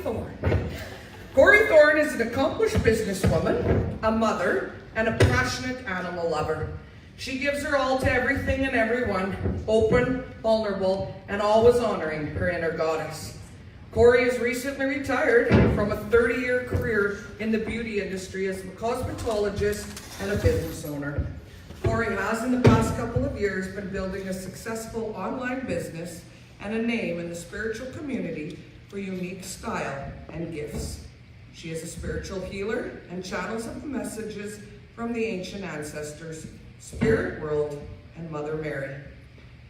Thorne. Corey Thorne is an accomplished businesswoman, a mother, and a passionate animal lover. She gives her all to everything and everyone, open, vulnerable, and always honoring her inner goddess. Corey has recently retired from a 30-year career in the beauty industry as a cosmetologist and a business owner. Corey has, in the past couple of years, been building a successful online business and a name in the spiritual community for unique style and gifts. She is a spiritual healer and channels up the messages from the ancient ancestors, spirit world, and Mother Mary.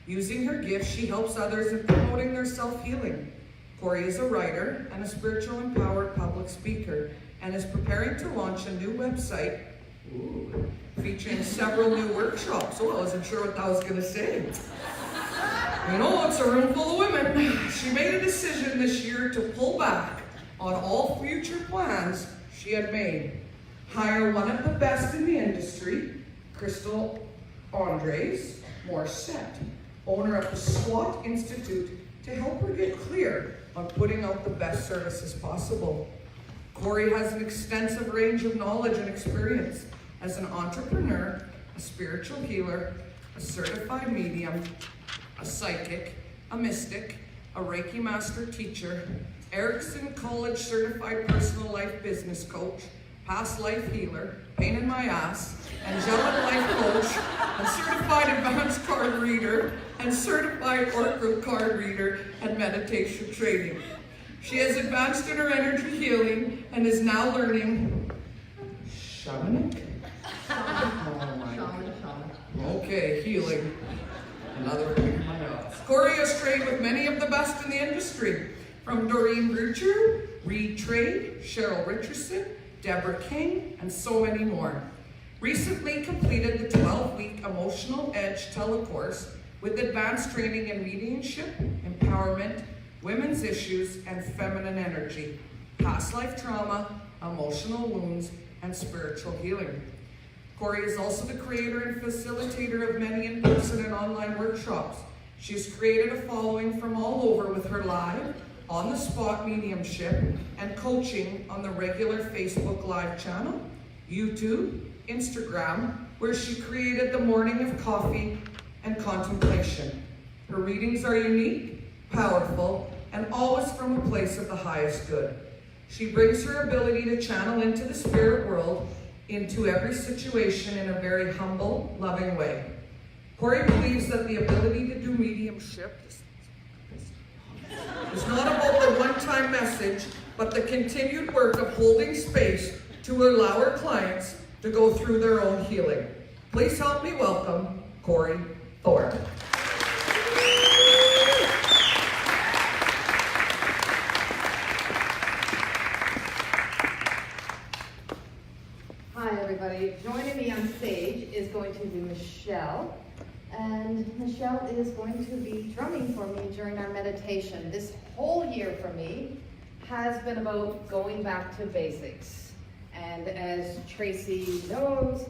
Using her gifts, she helps others in promoting their self-healing. Corey is a writer and a spiritual empowered public speaker and is preparing to launch a new website featuring several new workshops. Oh, I wasn't sure what that was going to say. You know, it's a room full of women. She made a decision this year to pull back on all future plans she had made. Hire one of the best in the industry, Crystal Andres Morissette, owner of the SWAT Institute, to help her get clear on putting out the best services possible. Corey has an extensive range of knowledge and experience as an entrepreneur, a spiritual healer, a certified medium, a psychic, a mystic, a Reiki master teacher, Erickson College certified personal life business coach, past life healer, pain in my ass, angelic life coach, a certified advanced card reader, and certified oracle card reader and meditation training. She has advanced in her energy healing and is now learning shamanic. Okay, healing. Another pain in my ass. Corey has trained with many of the best in the industry, from Doreen Brucher, Reed Trade, Cheryl Richardson, Deborah King, and so many more. Recently completed the 12-week Emotional Edge telecourse with advanced training in mediumship, empowerment, women's issues, and feminine energy, past life trauma, emotional wounds, and spiritual healing. Corey is also the creator and facilitator of many in-person and online workshops. She's created a following from all over with her live, on-the-spot mediumship, and coaching on the regular Facebook Live channel, YouTube, Instagram, where she created the Morning of Coffee and Contemplation. Her readings are unique, powerful, and always from a place of the highest good. She brings her ability to channel into the spirit world into every situation in a very humble, loving way. Corey believes that the ability to do mediumship is not about the one-time message, but the continued work of holding space to allow her clients to go through their own healing. Please help me welcome Corey Thorne. Hi everybody, joining me on stage is going to be Michelle, and Michelle is going to be drumming for me during our meditation. This whole year for me has been about going back to basics, and as Tracy knows,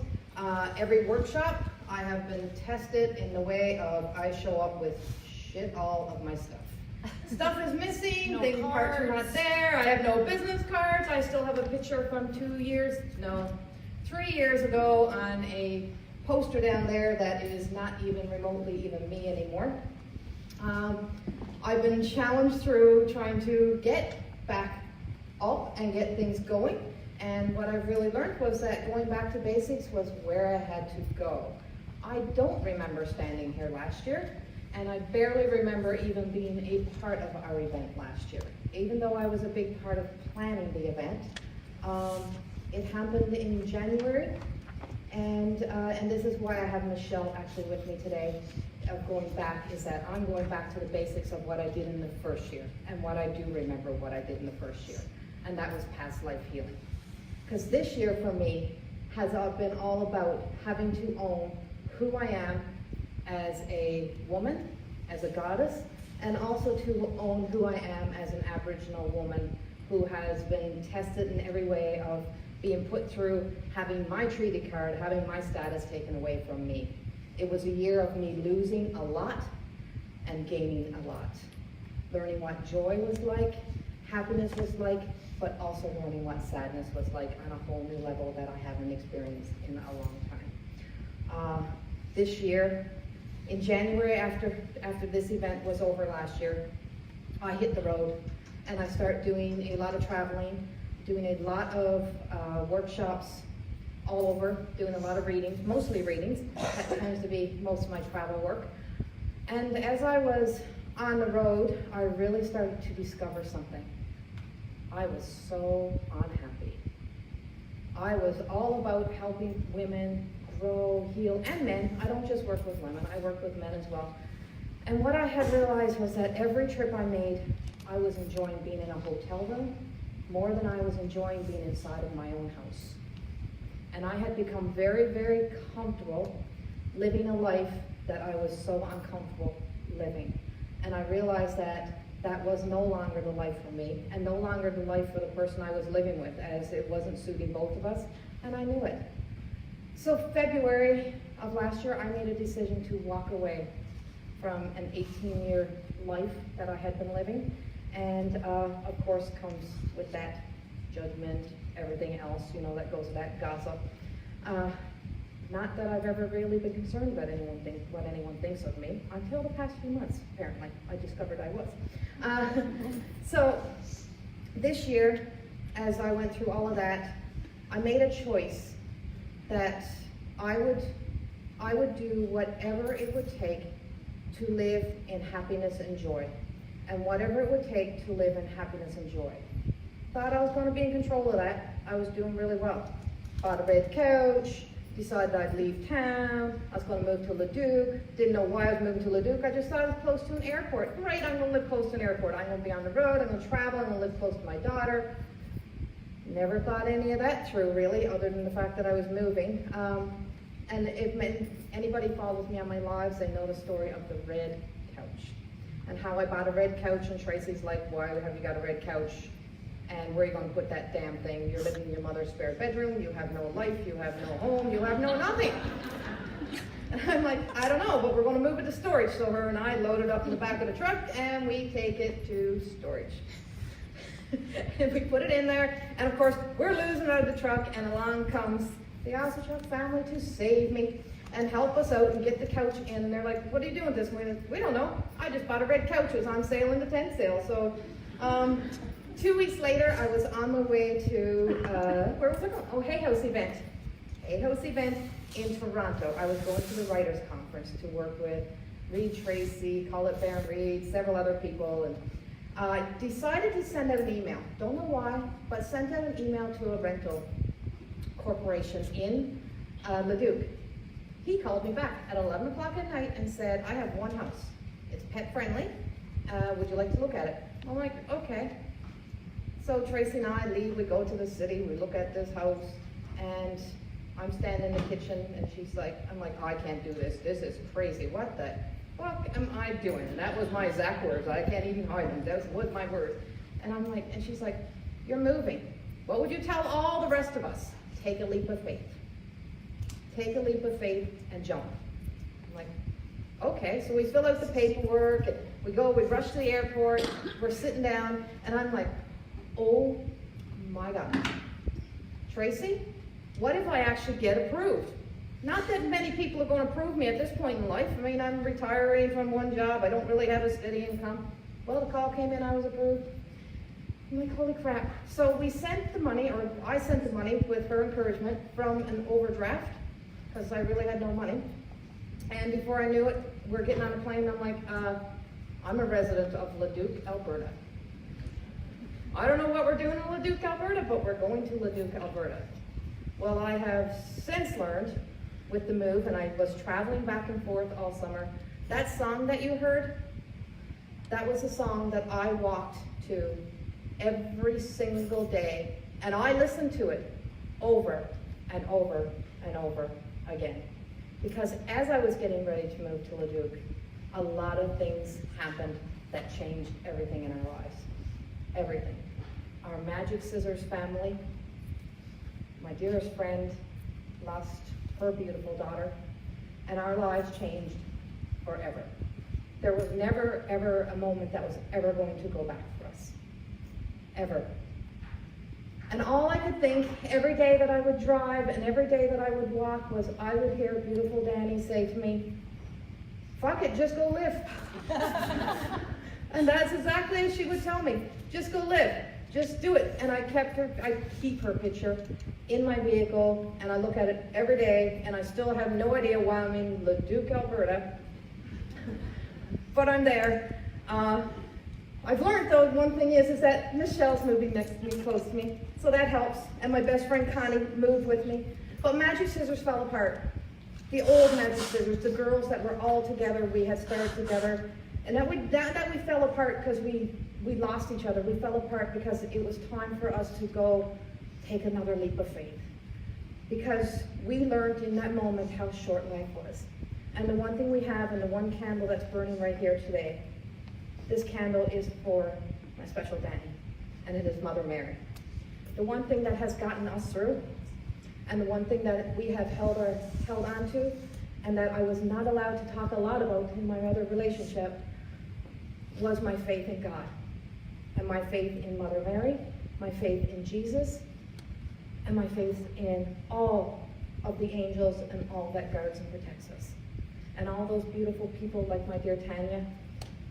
every workshop I have been tested in the way of I show up with shit all of my stuff. Stuff is missing, things parts are not there, I have no business cards, I still have a picture from 3 years ago on a poster down there that is not even remotely even me anymore. I've been challenged through trying to get back up and get things going, and what I've really learned was that going back to basics was where I had to go. I don't remember standing here last year, and I barely remember even being a part of our event last year, even though I was a big part of planning the event. It happened in January, and this is why I have Michelle actually with me today of going back, is that I'm going back to the basics of what I did in the first year, and what I do remember what I did in the first year, and that was past life healing. Because this year for me has been all about having to own who I am as a woman, as a goddess, and also to own who I am as an Aboriginal woman who has been tested in every way of being put through having my treaty card, having my status taken away from me. It was a year of me losing a lot and gaining a lot. Learning what joy was like, happiness was like, but also learning what sadness was like on a whole new level that I haven't experienced in a long time. This year, in January, after this event was over last year, I hit the road and I start doing a lot of traveling, doing a lot of workshops all over, doing a lot of readings, mostly readings. That tends to be most of my travel work. And as I was on the road, I really started to discover something. I was so unhappy. I was all about helping women grow, heal, and men. I don't just work with women, I work with men as well. And what I had realized was that every trip I made, I was enjoying being in a hotel room more than I was enjoying being inside of my own house. And I had become very, very comfortable living a life that I was so uncomfortable living. And I realized that that was no longer the life for me, and no longer the life for the person I was living with, as it wasn't suiting both of us, and I knew it. So February of last year, I made a decision to walk away from an 18-year life that I had been living, and of course comes with that judgment, everything else, you know, that goes with that gossip. Not that I've ever really been concerned about what anyone thinks of me, until the past few months, apparently. I discovered I was. So this year, as I went through all of that, I made a choice that I would do whatever it would take to live in happiness and joy, and whatever it would take to live in happiness and joy. Thought I was going to be in control of that. I was doing really well. Bought a red couch, decided I'd leave town. I was going to move to Leduc. Didn't know why I was moving to Leduc. I just thought I was close to an airport. Great, I'm going to live close to an airport. I'm going to be on the road. I'm going to travel. I'm going to live close to my daughter. Never thought any of that through, really, other than the fact that I was moving. And if anybody follows me on my lives, they know the story of the red couch and how I bought a red couch. And Tracy's like, "Why have you got a red couch? And where are you going to put that damn thing? You're living in your mother's spare bedroom. You have no life. You have no home. You have no nothing." And I'm like, "I don't know, but we're going to move it to storage." So her and I load it up in the back of the truck and we take it to storage. And we put it in there, and of course we're losing out of the truck, and along comes the Truck family to save me and help us out and get the couch in. And they're like, "What are you doing with this?" We don't know. I just bought a red couch. It was on sale in the tent sale. So 2 weeks later, I was on my way to, where was I going? Oh, Hay House event. Hay House event in Toronto. I was going to the Writers' Conference to work with Reed Tracy, Colette Baron Reed, several other people, and I decided to send out an email. Don't know why, but sent out an email to a rental corporation in Leduc. He called me back at 11 o'clock at night and said, "I have one house. It's pet friendly. Would you like to look at it?" I'm like, "Okay." So Tracy and I leave, we go to the city, we look at this house, and I'm standing in the kitchen, and she's like, I'm like, "I can't do this. This is crazy. What the fuck am I doing?" And that was my exact words. I can't even hide them. Those was my words. And I'm like, and she's like, "You're moving. What would you tell all the rest of us? Take a leap of faith. Take a leap of faith and jump." I'm like, okay. So we fill out the paperwork, and we rush to the airport, we're sitting down, and I'm like, oh my God. Tracy, what if I actually get approved? Not that many people are going to approve me at this point in life. I mean, I'm retiring from one job. I don't really have a steady income. Well, the call came in, I was approved. I'm like, holy crap. So we sent the money, or I sent the money with her encouragement from an overdraft, because I really had no money. And before I knew it, we're getting on a plane, and I'm like, I'm a resident of Leduc, Alberta. I don't know what we're doing in Leduc, Alberta, but we're going to Leduc, Alberta. Well, I have since learned with the move, and I was traveling back and forth all summer. That song that you heard, that was a song that I walked to every single day, and I listened to it over and over and over again. Because as I was getting ready to move to Leduc, a lot of things happened that changed everything in our lives. Everything. Our Magic Scissors family, my dearest friend, lost her beautiful daughter, and our lives changed forever. There was never, ever a moment that was ever going to go back for us. ever. And all I could think every day that I would drive and every day that I would walk was I would hear beautiful Danny say to me, "Fuck it, just go live." And that's exactly as she would tell me, just go live, just do it. And I keep her picture in my vehicle, and I look at it every day, and I still have no idea why I'm in Leduc, Alberta. But I'm there. I've learned, though, one thing is that Michelle's moving next to me, close to me, so that helps. And my best friend Connie moved with me. But Magic Scissors fell apart. The old Magic Scissors, the girls that were all together, we had started together. And that we fell apart because we lost each other. We fell apart because it was time for us to go take another leap of faith. Because we learned in that moment how short life was. And the one thing we have, and the one candle that's burning right here today, this candle is for my special Danny, and it is Mother Mary. The one thing that has gotten us through, and the one thing that we have held on to, and that I was not allowed to talk a lot about in my other relationship, was my faith in God, and my faith in Mother Mary, my faith in Jesus, and my faith in all of the angels and all that guards and protects us. And all those beautiful people like my dear Tanya,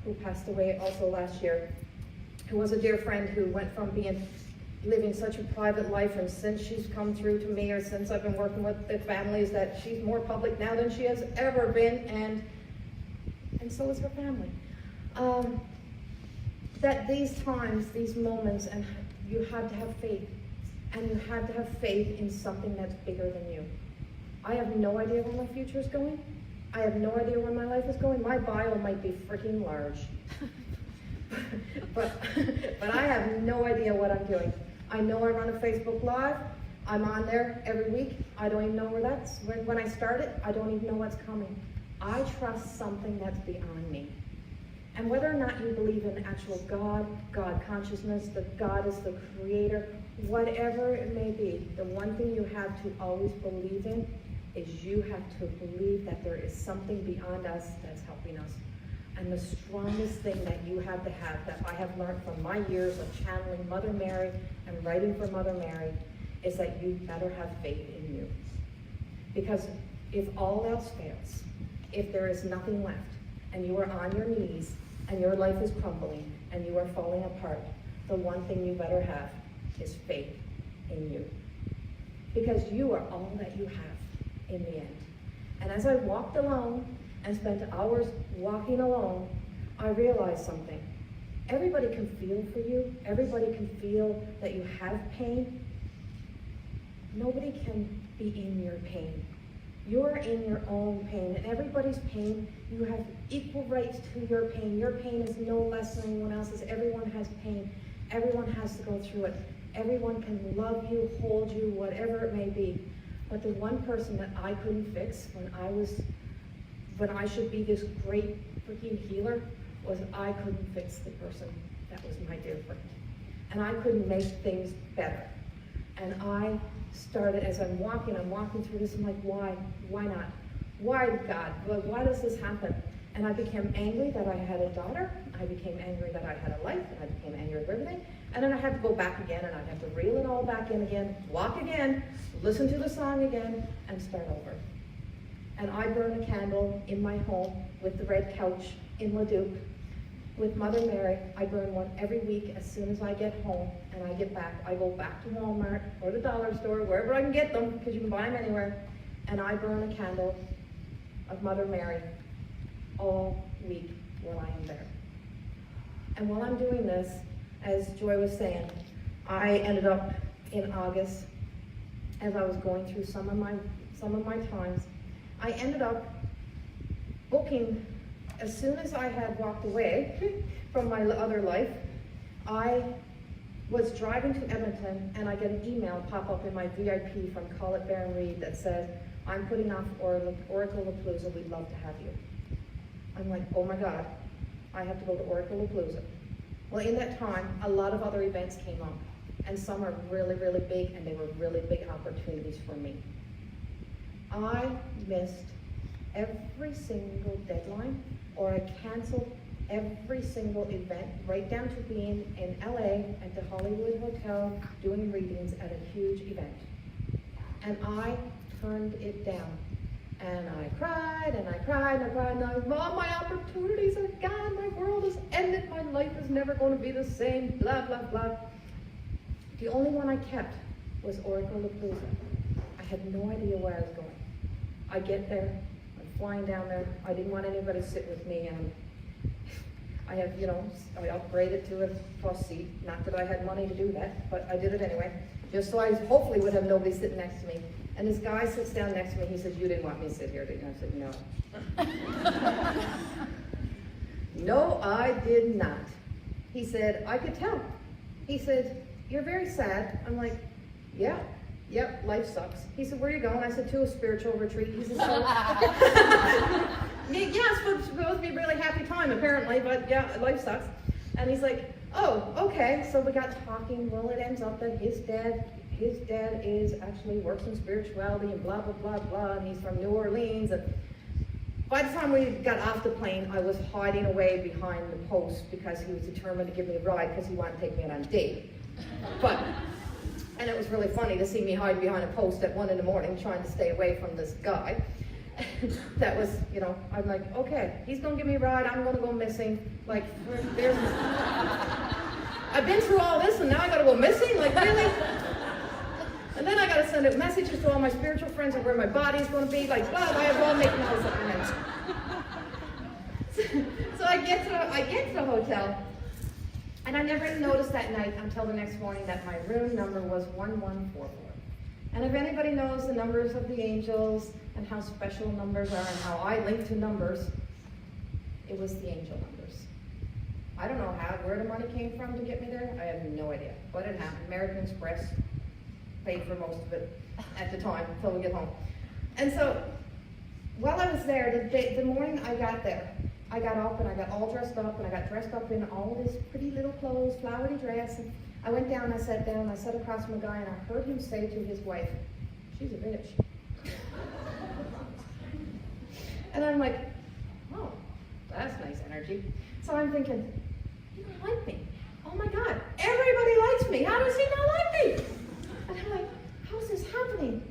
who passed away also last year, who was a dear friend who went from living such a private life, and since she's come through to me, or since I've been working with the families, that she's more public now than she has ever been, and so is her family. That these times, these moments, and you had to have faith, and you had to have faith in something that's bigger than you. I have no idea where my future is going. I have no idea where my life is going. My bio might be freaking large. but I have no idea what I'm doing. I know I run a Facebook Live. I'm on there every week. I don't even know where that's, when I start it, I don't even know what's coming. I trust something that's beyond me. And whether or not you believe in actual God consciousness, that God is the creator, whatever it may be, the one thing you have to always believe in is you have to believe that there is something beyond us that's helping us. And the strongest thing that you have to have, that I have learned from my years of channeling Mother Mary and writing for Mother Mary, is that you better have faith in you. Because if all else fails, if there is nothing left, and you are on your knees, and your life is crumbling, and you are falling apart, the one thing you better have is faith in you. Because you are all that you have in the end. And as I walked alone and spent hours walking alone, I realized something. Everybody can feel for you. Everybody can feel that you have pain. Nobody can be in your pain. You're in your own pain, and everybody's pain, you have equal rights to your pain. Your pain is no less than anyone else's. Everyone has pain. Everyone has to go through it. Everyone can love you, hold you, whatever it may be. But the one person that I couldn't fix when I should be this great freaking healer, was I couldn't fix the person that was my dear friend. And I couldn't make things better. And I started, as I'm walking through this, I'm like, why? Why not? Why, God? Why does this happen? And I became angry that I had a daughter. I became angry that I had a life. And I became angry with everything. And then I had to go back again, and I'd have to reel it all back in again, walk again, listen to the song again, and start over. And I burn a candle in my home with the red couch in Leduc. With Mother Mary, I burn one every week as soon as I get home and I get back. I go back to Walmart or the dollar store, wherever I can get them, because you can buy them anywhere, and I burn a candle of Mother Mary all week while I am there. And while I'm doing this, as Joy was saying, I ended up in August, as I was going through some of my times, I ended up booking. As soon as I had walked away from my other life, I was driving to Edmonton, and I get an email pop up in my VIP from Call It Baron Reed that said, "I'm putting off Oracle Lapalooza, we'd love to have you." I'm like, oh my God, I have to go to Oracle Lapalooza. Well, in that time, a lot of other events came up, and some are really, really big, and they were really big opportunities for me. I missed every single deadline, or I canceled every single event, right down to being in LA at the Hollywood Hotel doing readings at a huge event. And I turned it down. And I cried, and I cried, and I cried, and I was, Mom, my opportunities are gone, my world is ended, my life is never going to be the same, blah, blah, blah. The only one I kept was Oracle LaPalooza. I had no idea where I was going. I get there, I'm flying down there, I didn't want anybody to sit with me, and I have, I upgraded to a plus seat, not that I had money to do that, but I did it anyway, just so I hopefully would have nobody sitting next to me. And this guy sits down next to me, he says, you didn't want me to sit here, did you? I said, no. No, I did not. He said, I could tell. He said, you're very sad. I'm like, yeah, yep, life sucks. He said, where are you going? I said, to a spiritual retreat. He said, so, yeah, it's supposed to be a really happy time apparently, but yeah, life sucks. And he's like, oh, okay. So we got talking. Well, it ends up that his dad is actually works in spirituality and blah, blah, blah, blah, and he's from New Orleans. And by the time we got off the plane, I was hiding away behind the post because he was determined to give me a ride because he wanted to take me on a date. And it was really funny to see me hide behind a post at 1 a.m. trying to stay away from this guy. That was, I'm like, okay, he's going to give me a ride, I'm going to go missing. Like, I've been through all this and now I got to go missing? Like, really? And then I got to send out messages to all my spiritual friends of where my body's going to be, like, blah, I have all making all this up. So I get to the hotel, and I never noticed that night until the next morning that my room number was 1144. And if anybody knows the numbers of the angels and how special numbers are and how I link to numbers, it was the angel numbers. I don't know where the money came from to get me there. I have no idea. But it happened. American Express paid for most of it at the time until we get home. And so while I was there, the morning I got there, I got up and I got all dressed up and I got dressed up in all this pretty little clothes, flowery dress. And I went down, I sat down, I sat across from a guy and I heard him say to his wife, she's a bitch. And I'm like, oh, that's nice energy. So I'm thinking, you don't like me. Oh my God, everybody likes me. How does he not like me? And I'm like, how's this happening?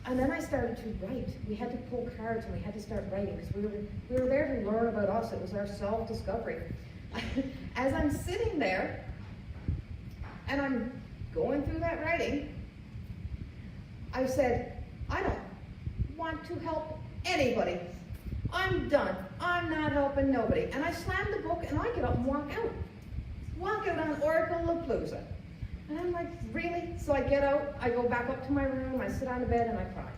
And then I started to write. We had to pull cards and we had to start writing because we were there to learn about us. It was our self-discovery. As I'm sitting there and I'm going through that writing, I said, I don't want to help anybody. I'm done. I'm not helping nobody. And I slammed the book and I get up and walk out. Walk out on Oracle LaPalooza. And I'm like, really? So I get out, I go back up to my room, I sit on the bed and I cry.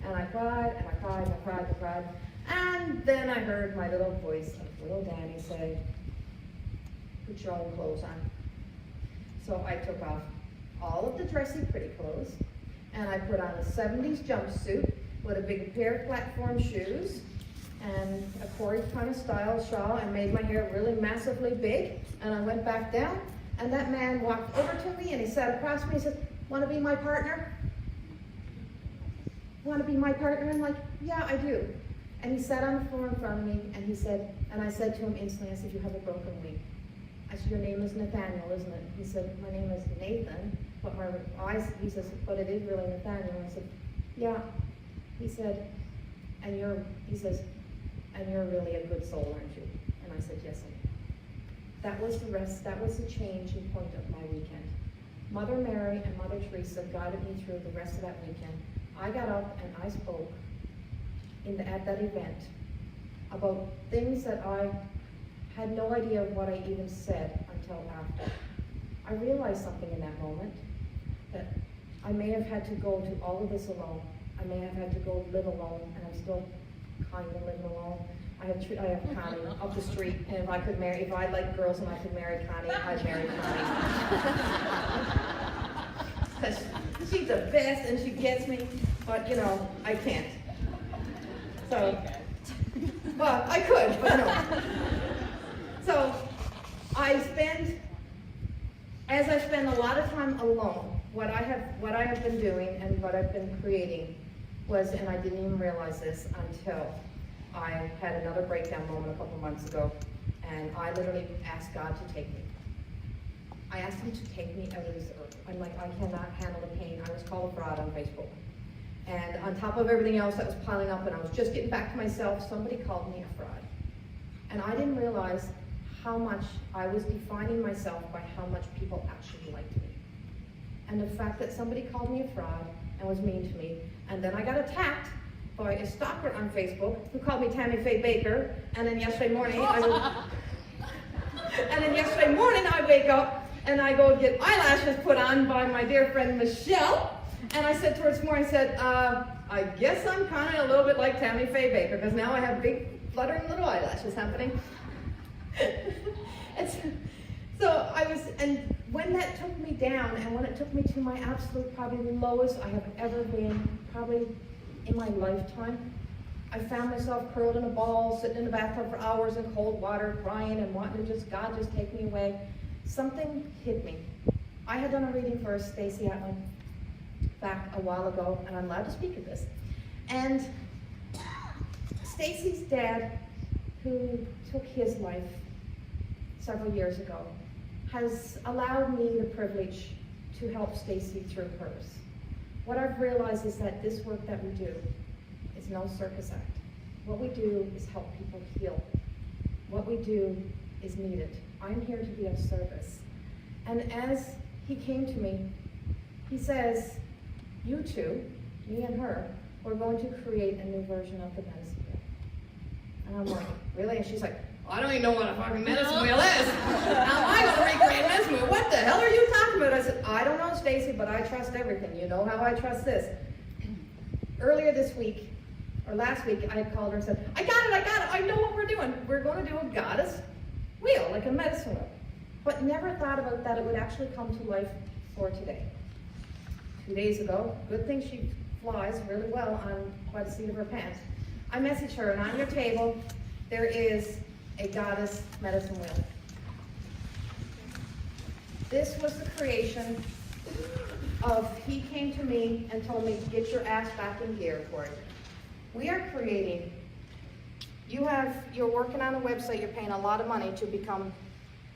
And I cried, and I cried, and I cried, and I cried. And then I heard my little voice of little Danny say, put your own clothes on. So I took off all of the dressy pretty clothes, and I put on a 70s jumpsuit with a big pair of platform shoes, and a Corey kind of style shawl, and made my hair really massively big, and I went back down. And that man walked over to me and he sat across me and he said, want to be my partner? Want to be my partner? I'm like, yeah, I do. And he sat on the floor in front of me and he said, and I said to him instantly, I said, you have a broken wing. I said, your name is Nathaniel, isn't it? He said, my name is Nathan, but my eyes, he says, but it is really Nathaniel. I said, yeah. He said, and you're really a good soul, aren't you? And I said, yes, I am. That was the changing point of my weekend. Mother Mary and Mother Teresa guided me through the rest of that weekend. I got up and I spoke at that event about things that I had no idea what I even said until after. I realized something in that moment, that I may have had to go to all of this alone. I may have had to go live alone, and I'm still kind of living alone. I have Connie up the street, and if I like girls and I could marry Connie, I'd marry Connie. Because she's the best and she gets me, but I can't. So, well, I could, but no. So, as I spend a lot of time alone, what I have been doing and what I've been creating was, and I didn't even realize this until I had another breakdown moment a couple months ago, And I literally asked God to take me. I asked him to take me out of this earth. I'm like, I cannot handle the pain. I was called a fraud on Facebook. And on top of everything else that was piling up, and I was just getting back to myself, somebody called me a fraud. And I didn't realize how much I was defining myself by how much people actually liked me. And the fact that somebody called me a fraud and was mean to me, and then I got attacked by a stalker on Facebook who called me Tammy Faye Baker, and then yesterday morning I wake up and I go get eyelashes put on by my dear friend Michelle, and I said to her this morning, I said, I guess I'm kind of a little bit like Tammy Faye Baker, because now I have big fluttering little eyelashes happening. And when that took me down, and when it took me to my absolute, probably lowest I have ever been, probably in my lifetime, I found myself curled in a ball, sitting in the bathtub for hours in cold water, crying and wanting to God just take me away. Something hit me. I had done a reading for Stacy Atman back a while ago, and I'm allowed to speak of this. And Stacy's dad, who took his life several years ago, has allowed me the privilege to help Stacy through hers. What I've realized is that this work that we do is no circus act. What we do is help people heal. What we do is needed. I'm here to be of service. And as he came to me, he says, you two, me and her, we're going to create a new version of the medicine wheel. And I'm like, really? And she's like, I don't even know what a fucking medicine wheel is. How am I going to recreate a medicine wheel? What the hell are you talking about? I said, I don't know, Stacy, but I trust everything. You know how I trust this. Earlier this week, or last week, I called her and said, I got it, I know what we're doing. We're going to do a goddess wheel, like a medicine wheel. But never thought about that it would actually come to life for today. 2 days ago, good thing she flies really well by the seat of her pants. I messaged her, and on your table, there is a goddess medicine wheel. This was the creation of, he came to me and told me, get your ass back in gear for it. We are creating, you're working on a website, you're paying a lot of money to become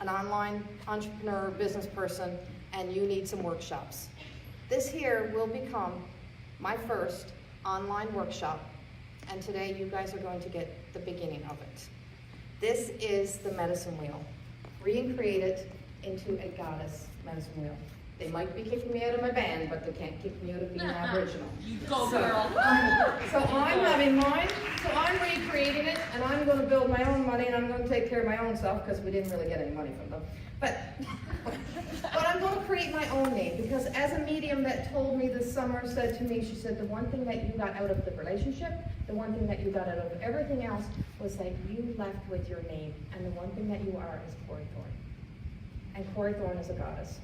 an online entrepreneur, business person, and you need some workshops. This here will become my first online workshop, and today you guys are going to get the beginning of it. This is the medicine wheel, recreated into a goddess medicine wheel. They might be kicking me out of my band, but they can't kick me out of being Aboriginal. Go, girl. So I'm having mine, so I'm recreating it, and I'm going to build my own money, and I'm going to take care of my own stuff, because we didn't really get any money from them. But I'm going to create my own name, because as a medium that told me this summer said to me, she said, the one thing that you got out of the relationship, the one thing that you got out of everything else was that you left with your name, and the one thing that you are is Corey Thorne. And Corey Thorne is a goddess.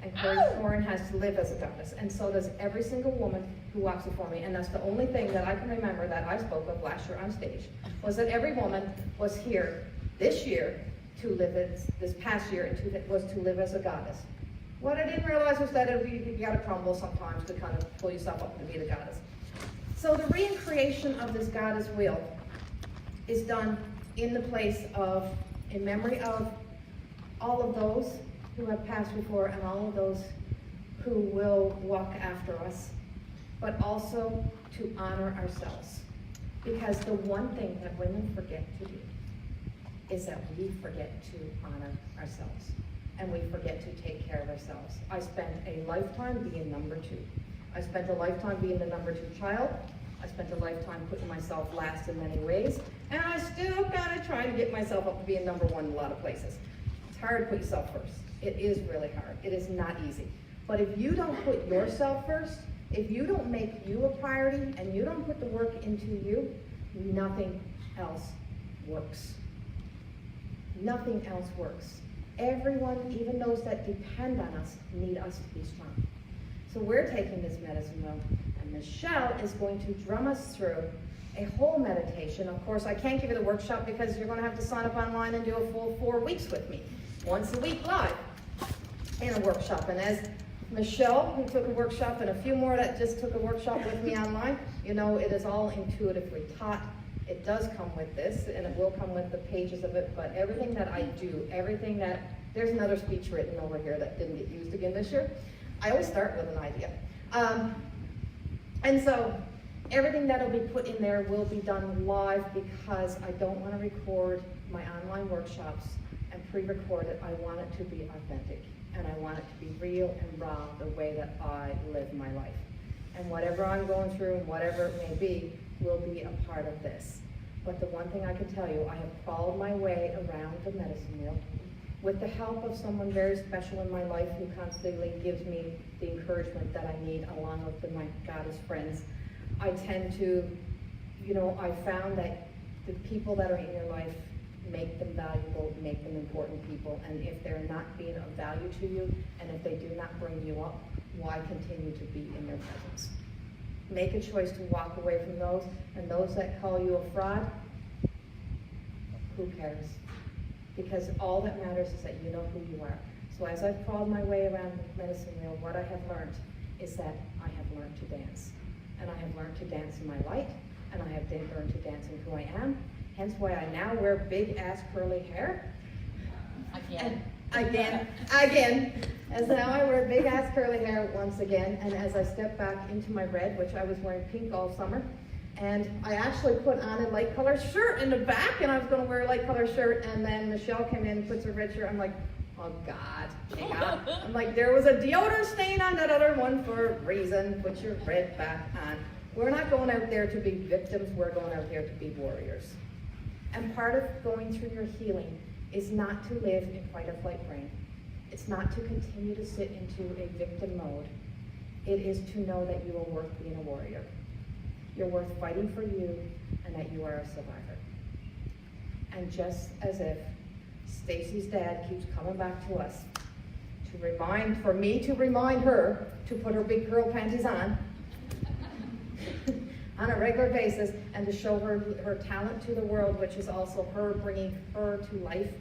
And Corey Thorne has to live as a goddess, and so does every single woman who walks before me. And that's the only thing that I can remember that I spoke of last year on stage, was that every woman was here this year to live as, this past year, was to live as a goddess. What I didn't realize was that you gotta crumble sometimes to kind of pull yourself up to be the goddess. So the recreation of this goddess wheel is done in the place of, in memory of all of those who have passed before and all of those who will walk after us, but also to honor ourselves. Because the one thing that women forget to do is that we forget to honor ourselves, and we forget to take care of ourselves. I spent a lifetime being number two. I spent a lifetime being the number two child. I spent a lifetime putting myself last in many ways, and I still gotta try to get myself up to being number one in a lot of places. It's hard to put yourself first. It is really hard. It is not easy. But if you don't put yourself first, if you don't make you a priority and you don't put the work into you, nothing else works. Nothing else works. Everyone, even those that depend on us, need us to be strong. So we're taking this medicine wheel, and Michelle is going to drum us through a whole meditation. Of course, I can't give you the workshop because you're going to have to sign up online and do a full 4 weeks with me, once a week live in a workshop. And as Michelle, who took a workshop, and a few more that just took a workshop with me online, you know, it is all intuitively taught. It does come with this, and it will come with the pages of it, but everything that I do, there's another speech written over here that didn't get used again this year. I always start with an idea. And so everything that'll be put in there will be done live because I don't want to record my online workshops and pre-record it. I want it to be authentic, and I want it to be real and raw the way that I live my life. And whatever I'm going through and whatever it may be will be a part of this. But the one thing I can tell you, I have crawled my way around the medicine wheel with the help of someone very special in my life who constantly gives me the encouragement that I need, along with my goddess friends. I tend to, I found that the people that are in your life make them valuable, make them important people, and if they're not being of value to you, and if they do not bring you up, why continue to be in their presence? Make a choice to walk away from those, and those that call you a fraud, who cares? Because all that matters is that you know who you are. So as I've crawled my way around the medicine wheel, what I have learned is that I have learned to dance. And I have learned to dance in my light, and I have learned to dance in who I am. Hence why I now wear big ass curly hair. Again. As now I wear big ass curly hair once again, and as I step back into my red, which I was wearing pink all summer, and I actually put on a light color shirt in the back, and I was going to wear a light color shirt, and then Michelle came in and puts a red shirt. I'm like, oh God. I'm like, there was a deodorant stain on that other one for a reason. Put your red back on. We're not going out there to be victims. We're going out there to be warriors. And part of going through your healing is not to live in fight or flight brain. It's not to continue to sit into a victim mode. It is to know that you are worth being a warrior. You're worth fighting for you, and that you are a survivor. And just as if Stacy's dad keeps coming back to us for me to remind her to put her big girl panties on on a regular basis, and to show her talent to the world, which is also her bringing her to life.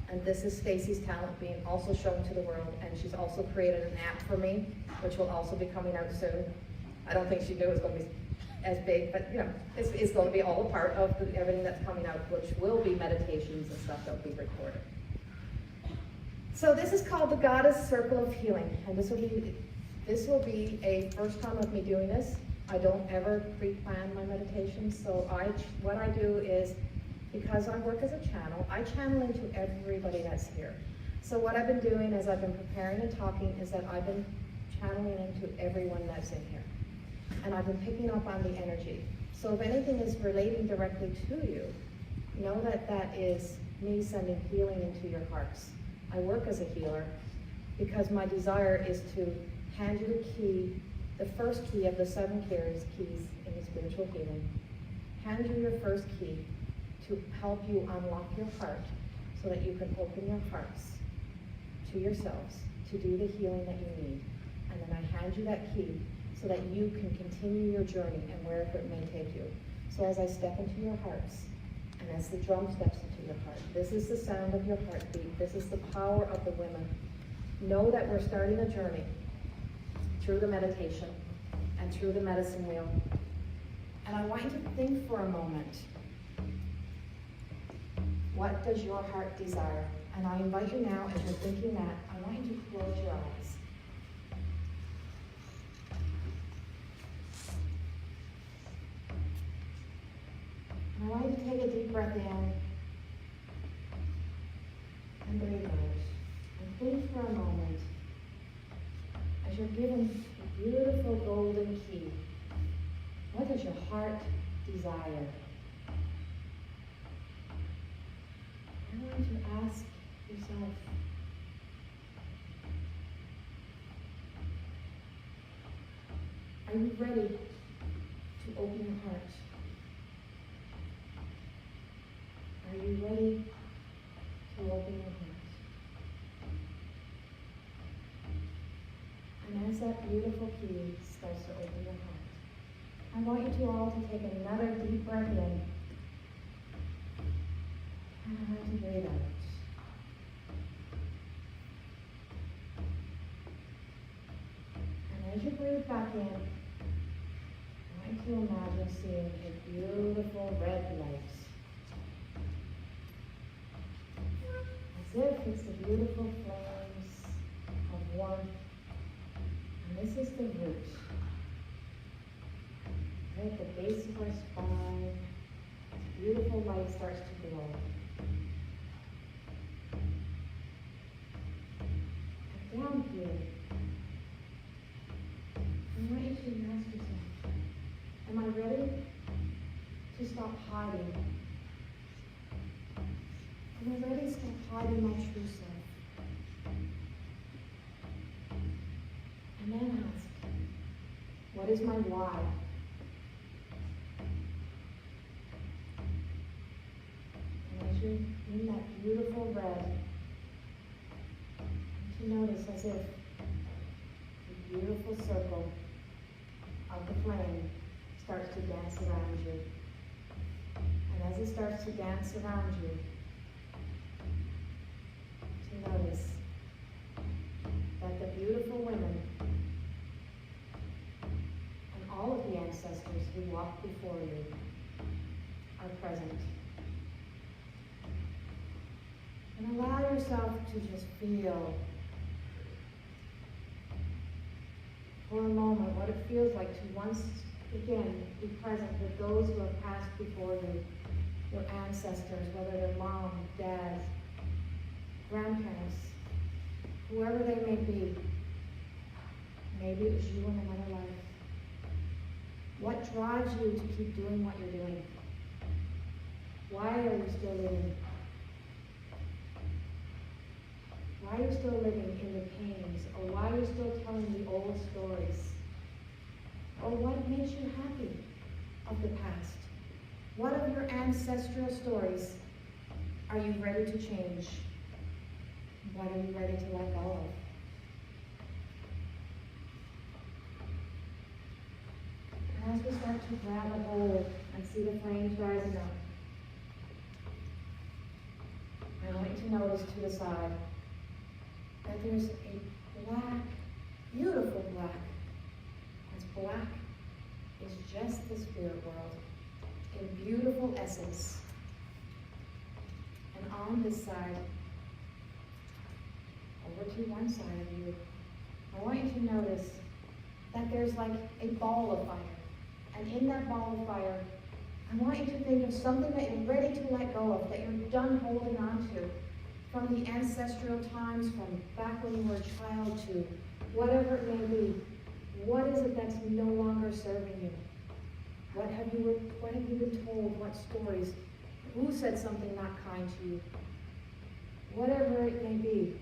And this is Stacy's talent being also shown to the world, and she's also created an app for me, which will also be coming out soon. I don't think she knew it was going to be as big, but it's going to be all a part of everything that's coming out, which will be meditations and stuff that will be recorded. So this is called the Goddess Circle of Healing, and this will be a first time of me doing this. I don't ever pre-plan my meditations, so what I do is, because I work as a channel, I channel into everybody that's here. So what I've been doing as I've been preparing and talking is that I've been channeling into everyone that's in here. And I've been picking up on the energy. So if anything is relating directly to you, know that that is me sending healing into your hearts. I work as a healer because my desire is to hand you the key, the first key of the 7 keys in the spiritual healing. Hand you your first key to help you unlock your heart so that you can open your hearts to yourselves to do the healing that you need. And then I hand you that key so that you can continue your journey and wherever it may take you. So as I step into your hearts, and as the drum steps into your heart, this is the sound of your heartbeat. This is the power of the women. Know that we're starting a journey through the meditation and through the medicine wheel. And I want you to think for a moment, what does your heart desire? And I invite you now, as you're thinking that, I want you to close your eyes. I want you to take a deep breath in and breathe out. And think for a moment, as you're given a beautiful golden key, what does your heart desire? I want you to ask yourself, are you ready to open your heart? Are you ready to open your heart? And as that beautiful key starts to open your heart, I want you to all to take another deep breath in. And I want you to breathe out. And as you breathe back in, I want want you to imagine seeing a beautiful red light. As if it's the beautiful flames of warmth. And this is the root. Right at the base of our spine, this beautiful light starts to glow. And down here, I want you to ask yourself, am I ready to stop hiding? Am I ready to stop hiding my true self? And then ask, what is my why? And as you're in that beautiful red, to notice as if the beautiful circle of the flame starts to dance around you. And as it starts to dance around you, to notice that the beautiful women and all of the ancestors who walked before you are present. And allow yourself to just feel for a moment what it feels like to once again be present with those who have passed before you, your ancestors, whether they're mom, dad, grandparents, whoever they may be. Maybe it was you in another life. What drives you to keep doing what you're doing? Why are you still living? Why are you still living in the pains? Or why are you still telling the old stories? Or what makes you happy of the past? What of your ancestral stories are you ready to change? What are you ready to let go of? And as we start to grab a hold and see the flames rising up, I want you to notice to the side that there's a black, beautiful black. As black is just the spirit world in beautiful essence. And on this side, over to one side of you, I want you to notice that there's like a ball of fire. And in that ball of fire, I want you to think of something that you're ready to let go of, that you're done holding on to, from the ancestral times, from back when you were a child to whatever it may be. What is it that's no longer serving you? What have you been told? What stories? Who said something not kind to you? Whatever it may be,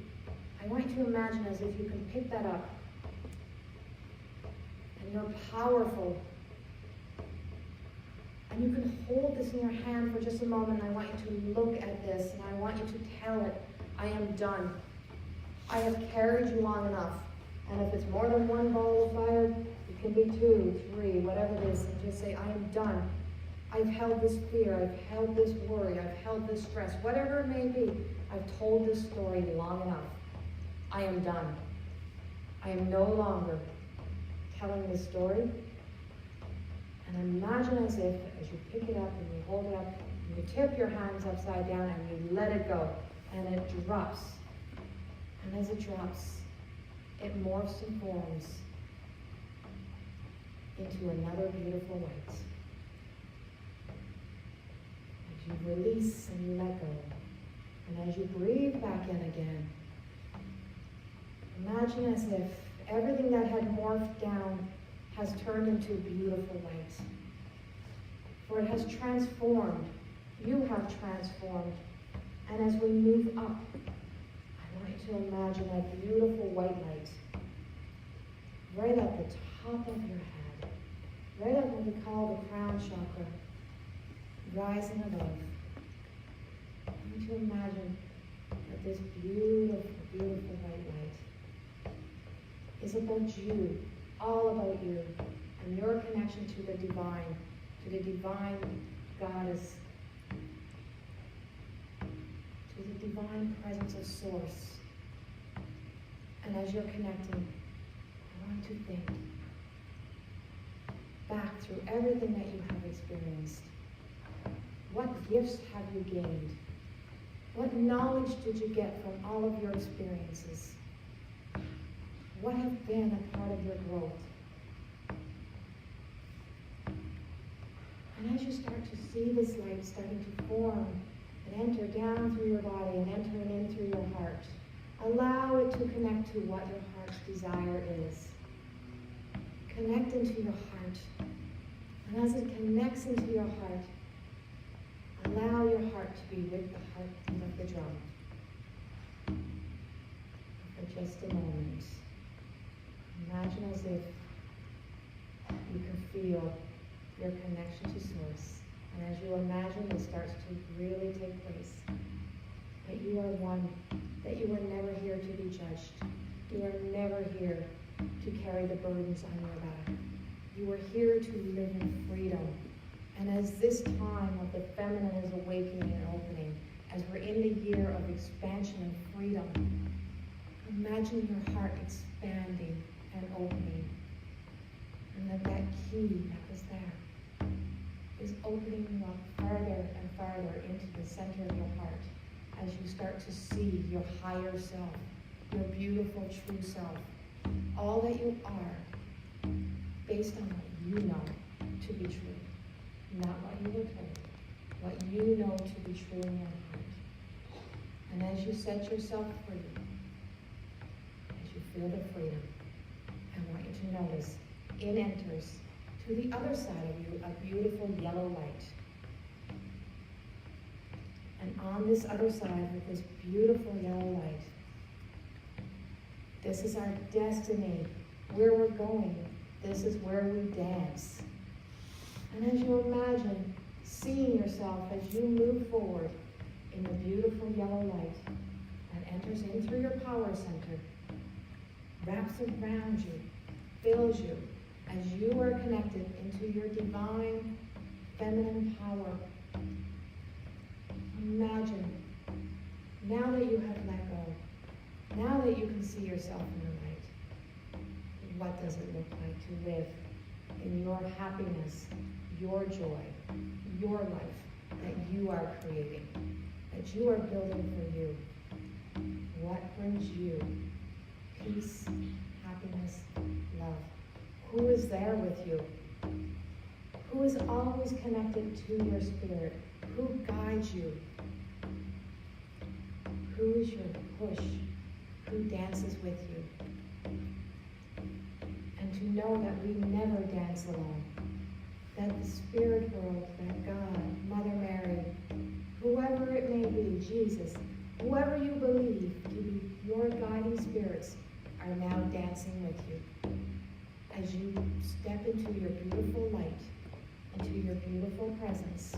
I want you to imagine as if you can pick that up and you're powerful. And you can hold this in your hand for just a moment. I want you to look at this and I want you to tell it, I am done. I have carried you long enough. And if it's more than one ball of fire, it can be 2, 3, whatever it is, and just say, I am done. I've held this fear, I've held this worry, I've held this stress, whatever it may be. I've told this story long enough. I am done. I am no longer telling this story. And imagine as if, as you pick it up and you hold it up, and you tip your hands upside down and you let it go, and it drops. And as it drops, it morphs and forms into another beautiful light. As you release and you let go, and as you breathe back in again, imagine as if everything that had morphed down has turned into beautiful light. For it has transformed. You have transformed. And as we move up, I want you to imagine a beautiful white light right at the top of your head, right at what we call the crown chakra, rising above. I want you to imagine that this beautiful, beautiful white light is about you, all about you, and your connection to the divine goddess, to the divine presence of source. And as you're connecting, I want you to think, back through everything that you have experienced. What gifts have you gained? What knowledge did you get from all of your experiences? What have been a part of your growth? And as you start to see this light starting to form and enter down through your body and entering in through your heart, allow it to connect to what your heart's desire is. Connect into your heart. And as it connects into your heart, allow your heart to be with the heartbeat of the drum. For just a moment, imagine as if you can feel your connection to Source. And as you imagine this starts to really take place, that you are one, that you were never here to be judged. You are never here to carry the burdens on your back. You are here to live in freedom. And as this time of the feminine is awakening and opening, as we're in the year of expansion and freedom, imagine your heart expanding and opening. And that key that was there is opening you up farther and farther into the center of your heart as you start to see your higher self, your beautiful true self, all that you are, based on what you know to be true, not what you were told, what you know to be true in your heart. And as you set yourself free, as you feel the freedom, I want you to notice it enters to the other side of you a beautiful yellow light. And on this other side with this beautiful yellow light, this is our destiny, where we're going. This is where we dance. And as you imagine seeing yourself as you move forward in the beautiful yellow light that enters in through your power center, wraps around you, fills you, as you are connected into your divine feminine power. Imagine, now that you have let go, now that you can see yourself in the light, what does it look like to live in your happiness, your joy, your life that you are creating, that you are building for you? What brings you peace, happiness, love? Who is there with you? Who is always connected to your spirit? Who guides you? Who is your push? Who dances with you? And to know that we never dance alone. That the spirit world, that God, Mother Mary, whoever it may be, Jesus, whoever you believe to be your guiding spirits, are now dancing with you. As you step into your beautiful light, into your beautiful presence,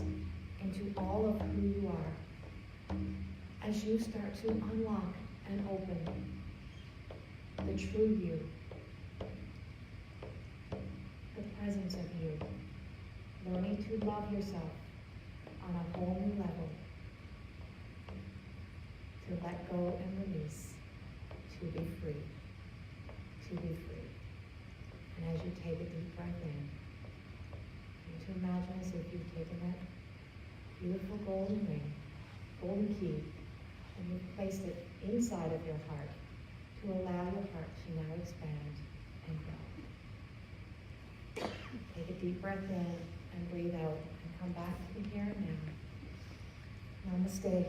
into all of who you are, as you start to unlock and open the true you, the presence of you, learning to love yourself on a whole new level, to let go and release, to be free, to be free. And as you take a deep breath in, to imagine as if you've taken that beautiful golden ring, golden key, and you've placed it inside of your heart to allow your heart to now expand and grow. Take a deep breath in and breathe out and come back to the here and now. Namaste.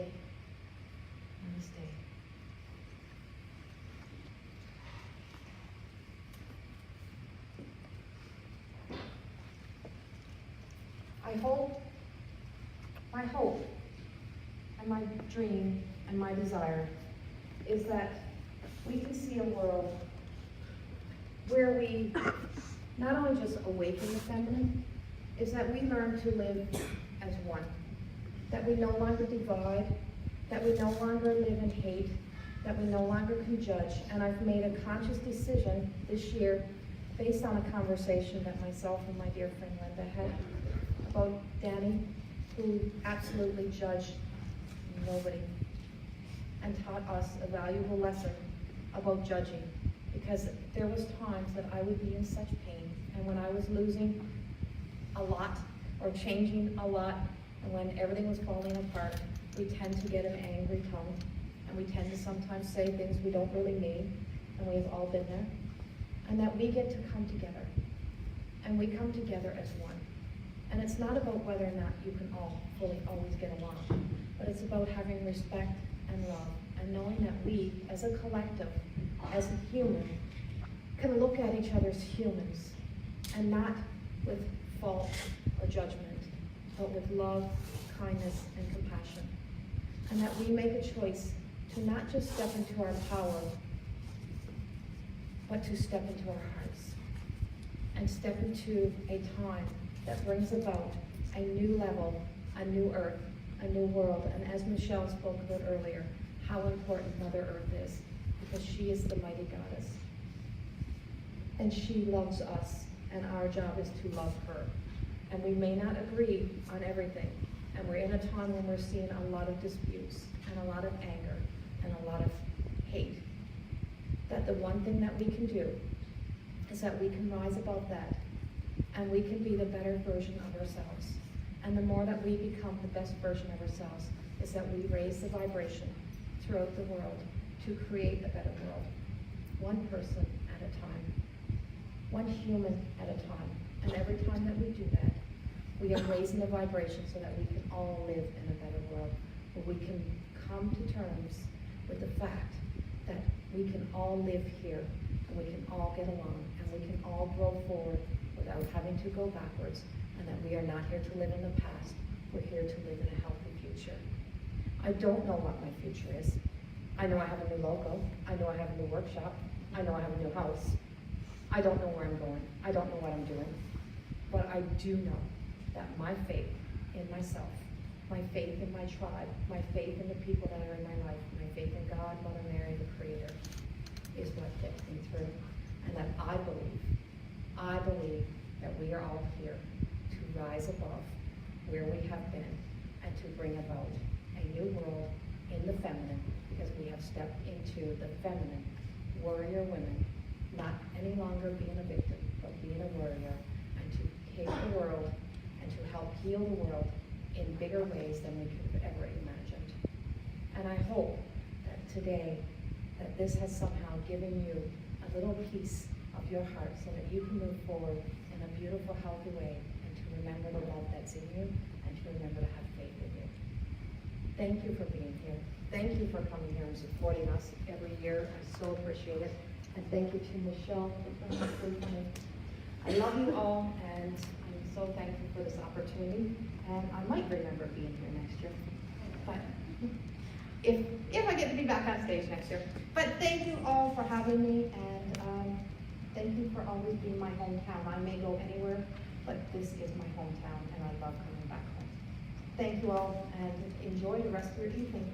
Namaste. My hope and my dream and my desire is that we can see a world where we not only just awaken the feminine, is that we learn to live as one. That we no longer divide, that we no longer live in hate, that we no longer can judge. And I've made a conscious decision this year based on a conversation that myself and my dear friend Linda had about Danny, who absolutely judged nobody and taught us a valuable lesson about judging, because there was times that I would be in such pain, and when I was losing a lot or changing a lot, and when everything was falling apart, we tend to get an angry tone, and we tend to sometimes say things we don't really mean, and we've all been there. And that we get to come together, and we come together as one. And it's not about whether or not you can all fully always get along, but it's about having respect and love, and knowing that we, as a collective, as a human, can look at each other as humans, and not with fault or judgment, but with love, kindness, and compassion. And that we make a choice to not just step into our power, but to step into our hearts, and step into a time that brings about a new level, a new earth, a new world. And as Michelle spoke about earlier, how important Mother Earth is, because she is the mighty goddess. And she loves us, and our job is to love her. And we may not agree on everything, and we're in a time when we're seeing a lot of disputes, and a lot of anger, and a lot of hate. That the one thing that we can do is that we can rise above that, and we can be the better version of ourselves. And the more that we become the best version of ourselves is that we raise the vibration throughout the world to create a better world. One person at a time, one human at a time. And every time that we do that, we are raising the vibration so that we can all live in a better world, where we can come to terms with the fact that we can all live here, and we can all get along, and we can all grow forward without having to go backwards, and that we are not here to live in the past, we're here to live in a healthy future. I don't know what my future is. I know I have a new logo, I know I have a new workshop, I know I have a new house. I don't know where I'm going, I don't know what I'm doing, but I do know that my faith in myself, my faith in my tribe, my faith in the people that are in my life, my faith in God, Mother Mary, the Creator, is what gets me through. And that I believe that we are all here to rise above where we have been and to bring about a new world in the feminine, because we have stepped into the feminine warrior women, not any longer being a victim, but being a warrior, and to take the world and to help heal the world in bigger ways than we could have ever imagined. And I hope that today, that this has somehow given you a little piece of your heart so that you can move forward in a beautiful, healthy way, and to remember the love that's in you, and to remember to have faith in you. Thank you for being here. Thank you for coming here and supporting us every year. I so appreciate it. And thank you to Michelle for coming through for me. I love you all, and I'm so thankful for this opportunity. And I might remember being here next year, but if I get to be back on stage next year. But thank you all for having me, and thank you for always being my hometown. I may go anywhere, but this is my hometown, and I love coming back home. Thank you all, and enjoy the rest of your evening.